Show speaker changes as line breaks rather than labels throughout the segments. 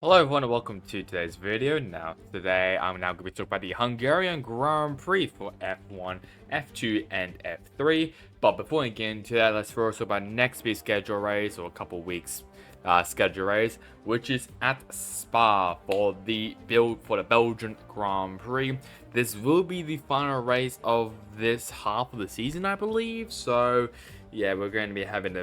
Hello everyone and welcome to today's video. Today I'm going to be talking about the Hungarian Grand Prix for F1, F2 and F3. But before we get into that, let's first talk about next week's schedule race, or a couple weeks schedule race, which is at Spa for the Belgian Grand Prix. This will be the final race of this half of the season, I believe. So yeah, we're going to be having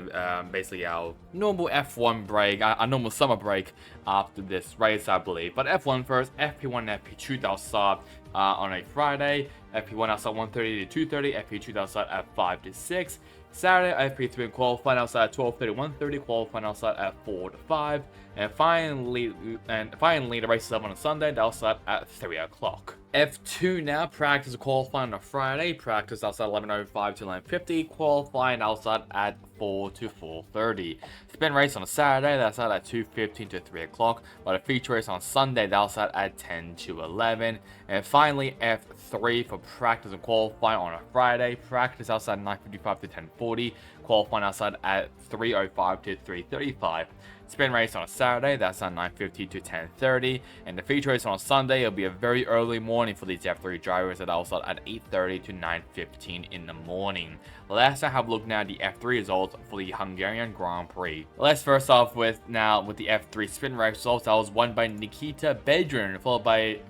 basically our normal F1 break, our normal summer break after this race, I believe. But F1 first, FP1 and FP2 they'll start on a Friday. FP1 they'll start 1:30 to 2:30. FP2 they'll start at 5 to 6. Saturday, FP3 and qualifying outside at 12:30, 1:30. Qualifying outside at 4 to 5. And finally, the race is up on a Sunday. They'll start at 3 o'clock. F2 now, practice qualifying on a Friday. Practice outside 11:05 to 11:50. Qualifying outside at 4 to 4:30. Spin race on a Saturday. That's out at 2:15 to 3 o'clock. But a feature race on Sunday. That's out at 10 to 11. And finally, F3 for practice and qualifying on a Friday. Practice outside 9:55 to 10:40. Qualifying outside at 3:05 to 3:35. Spin race on a Saturday, that's at 9:50 to 10:30, and the feature race on a Sunday, it'll be a very early morning for these F3 drivers that also at 8:30 to 9:15 in the morning. Let's now have a look now at the F3 results for the Hungarian Grand Prix. Let's first off with the F3 spin race results. That was won by Nikita Bedrin, followed by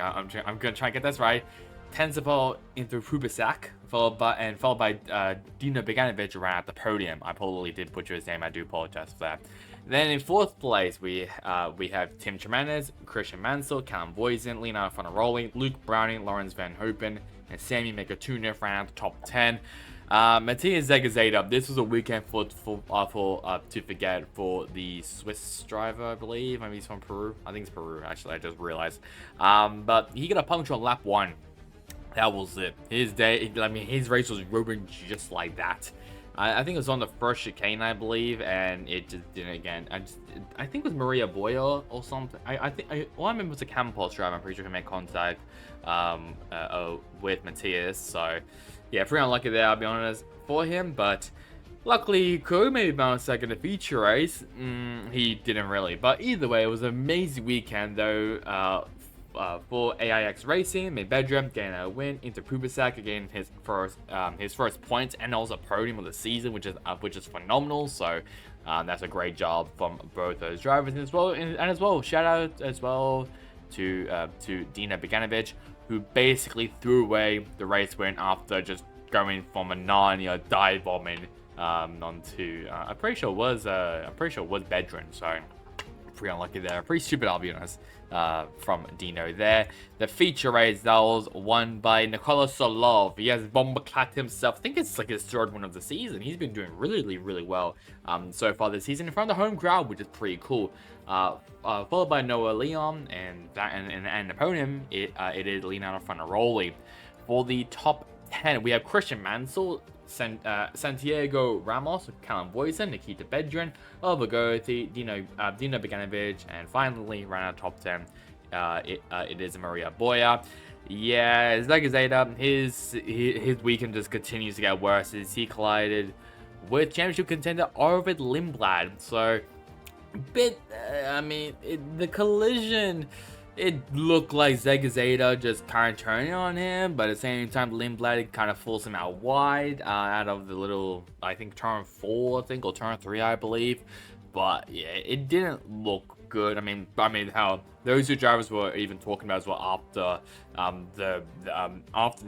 I'm gonna try and get this right, Tenzipo Intrupisak, followed by Dino Beganovic around at the podium. I probably did butcher his name. I do apologize for that. Then in fourth place, we have Tim Tremanes, Christian Mansell, Callum Boysen, Leonardo Fonaroli, Luke Browning, Lawrence Van Hopen, and Sammy Megatuna around the top 10. Matthias Zegazeta, this was a weekend to forget for the Swiss driver, I believe. Maybe he's from Peru. I think it's Peru, actually. I just realized. But he got a puncture on lap 1. That was it. His day, his race was ruined just like that. I think it was on the first chicane, I believe, and it just didn't again. I think it was Maria Boya or something. I remember was a Campos driver. I'm pretty sure he made contact with Matthias. So yeah, pretty unlucky there, I'll be honest, for him. But luckily, he could maybe bounce back in the feature race. He didn't really. But either way, it was an amazing weekend though. For AIX Racing, Medvedev getting a win, Intrupisak getting his first points and also podium of the season, which is phenomenal. So that's a great job from both those drivers, as well. Shout out as well to Dino Beganovic, who basically threw away the race win after just going from a 9 dive bombing onto I'm pretty sure it was Bedrin. So pretty unlucky there. Pretty stupid, I'll be honest, from Dino there. The feature race that was won by Nikola Solov. He has bombclat himself. I think it's like his third one of the season. He's been doing really well so far this season in front of the home crowd, which is pretty cool. Followed by Noah Leon, and the podium, it is Leonardo Fonaroli. For the top 10, we have Christian Mansell, Santiago Ramos, Callum Boysen, Nikita Bedrin, Oliver Goethe, Dino Beganovic, and finally, round out top 10, it is Maria Boya. Yeah, Zagazeta, his weekend just continues to get worse as he collided with championship contender Arvid Lindblad. So, the collision, it looked like Zegazeta just kind of turning on him, but at the same time, Lindblad kind of fools him out wide out of the little, I think, turn 4, or turn 3, I believe. But yeah, it didn't look good. I mean, how those two drivers were even talking about as well after the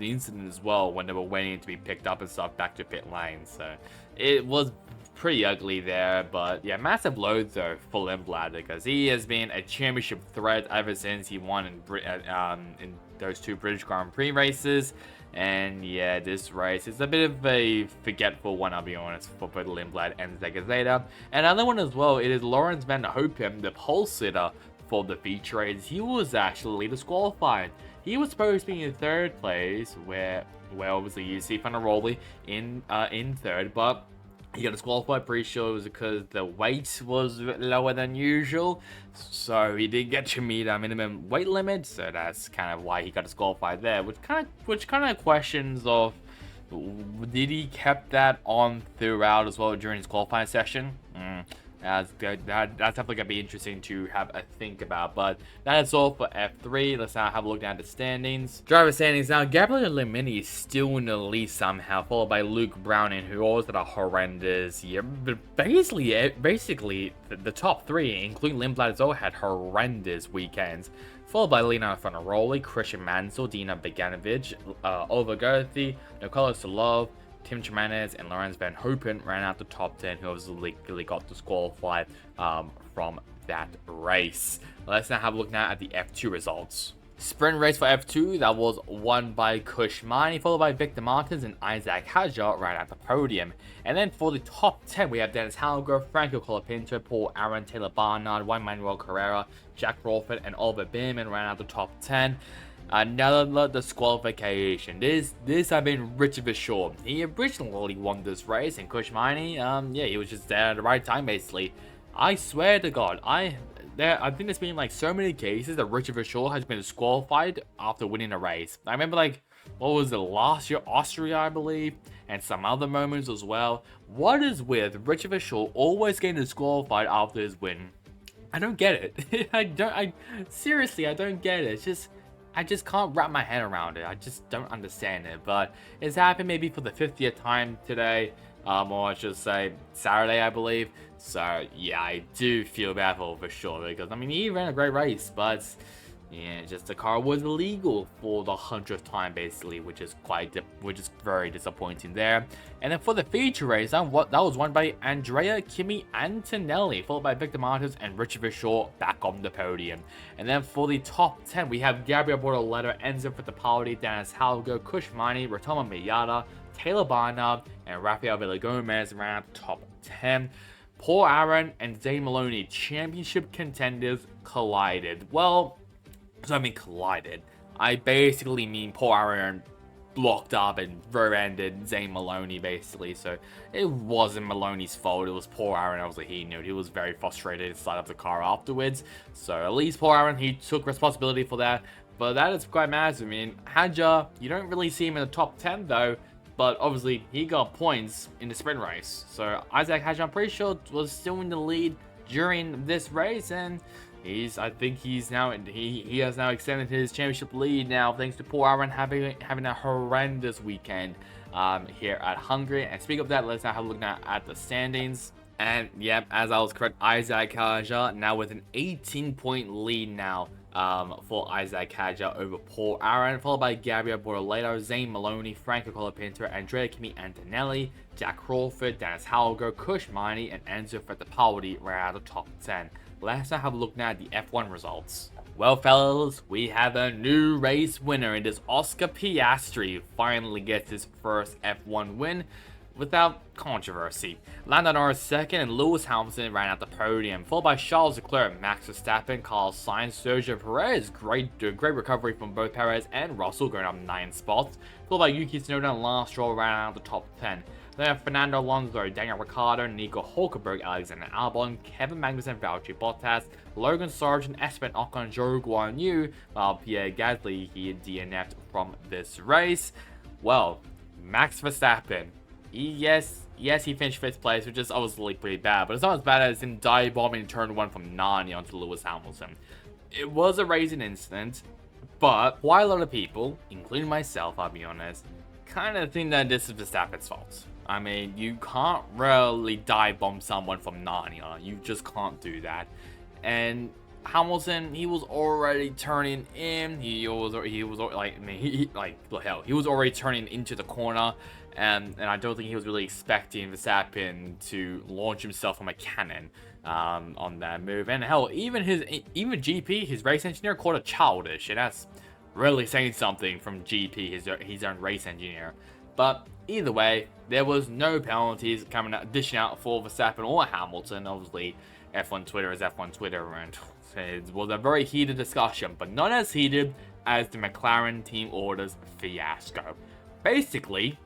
incident as well, when they were waiting to be picked up and stuff back to pit lane. So it was pretty ugly there. But yeah, massive load though for Lindblad, because he has been a championship threat ever since he won in those 2 British Grand Prix races. And yeah, this race is a bit of a forgetful one, I'll be honest, for both Lindblad and Zegazeta. And another one as well, it is Lawrence Van Hopen, the pole sitter for the feature race. He was actually disqualified. He was supposed to be in 3rd place, where obviously you see Fonaroli in 3rd, but he got disqualified. Pretty sure it was because the weight was lower than usual, so he didn't get to meet a minimum weight limit. So that's kind of why he got disqualified there. Which kind of questions of, did he kept that on throughout as well during his qualifying session? That's good. That's definitely gonna be interesting to have a think about. But that is all for F3. Let's now have a look down at the standings. Driver standings now. Gabriel Lemini is still in the lead somehow, followed by Luke Browning, who always had a horrendous year. But basically, the top three, including Lindblad as well, had horrendous weekends. Followed by Lena Fonaroli, Christian Mansell, Dina Beganovic, Oliver Gerthy, Nicolas Solov, Tim Tremanes and Lorenz Van Hopen ran out the top 10, who obviously got disqualified from that race. Let's now have a look now at the F2 results. Sprint race for F2, that was won by Kush Mani, followed by Victor Martins and Isaac Hajar right at the podium. And then for the top 10, we have Dennis Halger, Franco Colapinto, Paul Aaron, Taylor Barnard, Juan Manuel Carrera, Jack Crawford, and Oliver Bierman ran out the top 10. Another disqualification. This have been Richard Vachon. He originally won this race, and Kush Mani, yeah, he was just there at the right time, basically. I swear to God, I think there's been like so many cases that Richard Vachon has been disqualified after winning a race. I remember like, what was it, last year, Austria, I believe, and some other moments as well. What is with Richard Vachon always getting disqualified after his win? I don't get it. I seriously, I don't get it. It's just, I just can't wrap my head around it. I just don't understand it. But it's happened maybe for the 50th time today. Or I should say Saturday, I believe. So yeah, I do feel bad for sure, because I mean, he ran a great race, but yeah, just the car was illegal for the 100th time basically, which is very disappointing there. And then for the feature race, that was won by Andrea Kimi Antonelli, followed by Victor Martins and Richard Vachon back on the podium. And then for the top 10, we have Gabriel Bortoleto, Enzo Fittipaldi, Dennis Halgo, Kush Mani, Rotoma Miyata, Taylor Barnard, and Rafael Villagomez ran out the top 10. Paul Aaron and Zane Maloney, championship contenders, collided. Well, so I mean collided. I basically mean Paul Aaron blocked up and rear-ended Zane Maloney basically. So it wasn't Maloney's fault. It was Paul Aaron. Obviously he knew. He was very frustrated inside of the car afterwards. So at least Paul Aaron, he took responsibility for that. But that is quite massive. I mean, Hadja, you don't really see him in the top 10 though. But obviously he got points in the sprint race. So Isaac Hadja, I'm pretty sure, was still in the lead during this race, and I think he's now, he has now extended his championship lead now, thanks to Paul Aaron having a horrendous weekend here at Hungary. And speaking of that, let's now have a look now at the standings. And yep, as I was correct, Isaac Haja now with an 18-point lead now for Isaac Haja over Paul Aaron, followed by Gabriel Bortoleto, Zane Maloney, Franco Colapinto, Andrea Kimi Antonelli, Jack Crawford, Dennis Halgo, Kush Mani, and Enzo Fittipaldi right out of the top 10. Let's now have a look now at the F1 results. Well, fellas, we have a new race winner. It is Oscar Piastri, finally gets his first F1 win without controversy. Lando Norris second, and Lewis Hamilton ran out the podium, followed by Charles Leclerc, Max Verstappen, Carlos Sainz, Sergio Perez. Great recovery from both Perez and Russell, going up 9 spots, followed by Yuki Tsunoda and Lance Stroll ran out the top 10. Then have Fernando Alonso, Daniel Ricciardo, Nico Hulkenberg, Alexander Albon, Kevin Magnussen, Valtteri Bottas, Logan Sargent, Esteban Ocon, Zhou Guanyu, while Pierre Gasly, he DNF'd from this race. Well, Max Verstappen, yes, he finished 5th place, which is obviously pretty bad, but it's not as bad as him dive bombing turn 1 from Nani onto Lewis Hamilton. It was a racing incident, but quite a lot of people, including myself, I'll be honest, kind of think that this is Verstappen's fault. I mean, you can't really dive bomb someone from Narnia. You just can't do that. And Hamilton, he was already turning in. He was like, I mean, he was already turning into the corner, and I don't think he was really expecting Verstappen to launch himself from a cannon on that move. And hell, even GP, his race engineer, called it childish, and that's really saying something from GP, his own race engineer. But either way, there was no penalties dishing out for Verstappen or Hamilton. Obviously, F1 Twitter is F1 Twitter, and it was a very heated discussion, but not as heated as the McLaren team orders fiasco. Basically,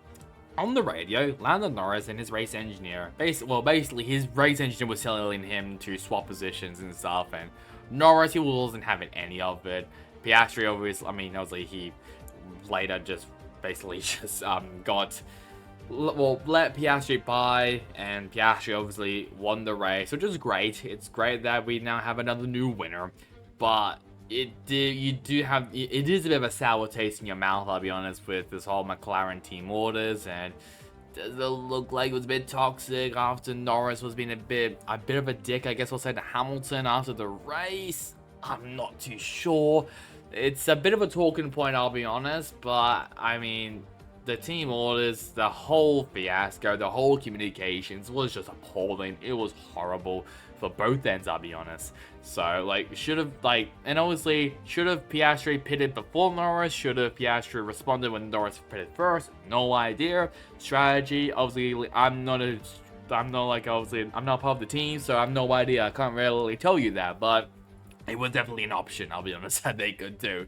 on the radio, Lando Norris and his race engineer, basically his race engineer was telling him to swap positions and stuff, and Norris, he wasn't having any of it. Piastri, obviously, he later just got let Piastri by, and Piastri obviously won the race, which is great. It's great that we now have another new winner, but it is a bit of a sour taste in your mouth, I'll be honest, with this whole McLaren team orders, and does it look like it was a bit toxic after Norris was being a bit of a dick, I guess we'll say, to Hamilton after the race. I'm not too sure. It's a bit of a talking point, I'll be honest, but I mean, the team orders, the whole fiasco, the whole communications was just appalling. It was horrible for both ends, I'll be honest. So, like, and obviously, should have Piastri pitted before Norris? Should have Piastri responded when Norris pitted first? No idea. Strategy, obviously, I'm not part of the team, so I have no idea. I can't really tell you that, but it was definitely an option, I'll be honest, that they could do.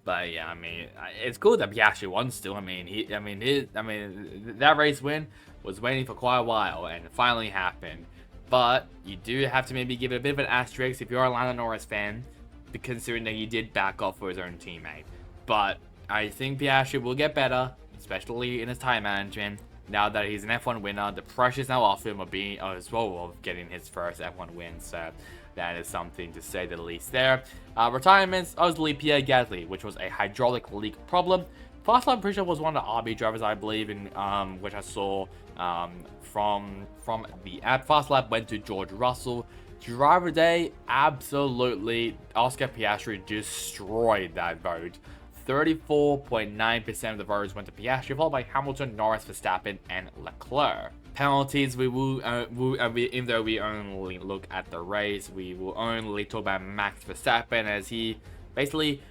But yeah, I mean, it's cool that Piastri won still. That race win was waiting for quite a while, and it finally happened. But you do have to maybe give it a bit of an asterisk if you're a Lando Norris fan, considering that he did back off for his own teammate. But I think Piastri will get better, especially in his time management. Now that he's an F1 winner, the pressure's now off him of getting his first F1 win. So that is something to say the least there. Retirements, obviously Pierre Gasly, which was a hydraulic leak problem. Fastlap, I'm pretty sure, was one of the RB drivers, I believe, in which I saw from the app. Fastlap went to George Russell. Driver day, absolutely, Oscar Piastri destroyed that vote. 34.9% of the voters went to Piastri, followed by Hamilton, Norris, Verstappen, and Leclerc. Penalties, even though we only look at the race, we will only talk about Max Verstappen, as he basically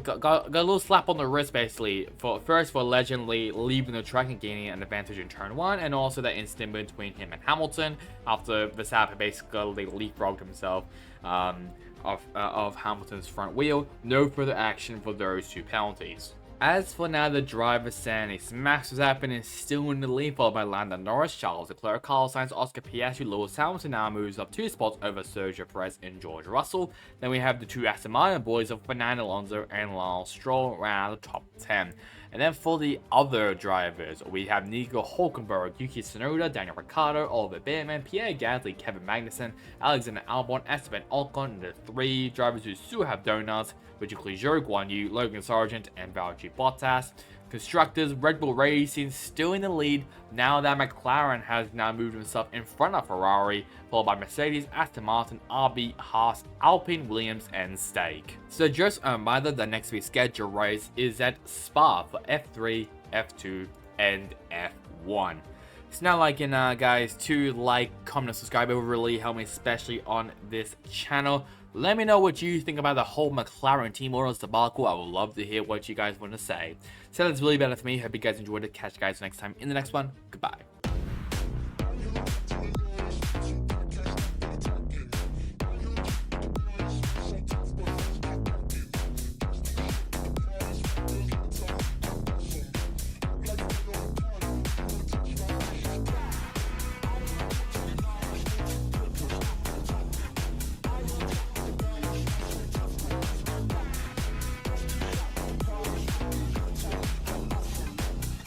got a little slap on the wrist, basically, for allegedly leaving the track and gaining an advantage in turn 1, and also that incident between him and Hamilton after Verstappen basically leapfrogged himself of Hamilton's front wheel. No further action for those two penalties. As for now, the driver's standings, Max Verstappen is still in the lead, followed by Lando Norris, Charles Leclerc, Carlos Sainz, Oscar Piastri. Lewis Hamilton now moves up 2 spots over Sergio Perez and George Russell. Then we have the two Aston Martin boys of Fernando Alonso and Lance Stroll around the top 10. And then for the other drivers, we have Nico Hulkenberg, Yuki Tsunoda, Daniel Ricciardo, Oliver Bierman, Pierre Gasly, Kevin Magnussen, Alexander Albon, Esteban Ocon, and the 3 drivers who still have donuts, which include Zhou Guanyu, Logan Sargent, and Valtteri Bottas. Constructors, Red Bull Racing still in the lead now that McLaren has now moved himself in front of Ferrari, followed by Mercedes, Aston Martin, RB, Haas, Alpine, Williams, and Stake. So just a reminder, the next week's scheduled race is at Spa for F3, F2, and F1. So now, guys, to comment, and subscribe. It will really help me, especially on this channel. Let me know what you think about the whole McLaren team orders debacle. I would love to hear what you guys want to say. So that's really about it for me. Hope you guys enjoyed it. Catch you guys next time in the next one. Goodbye.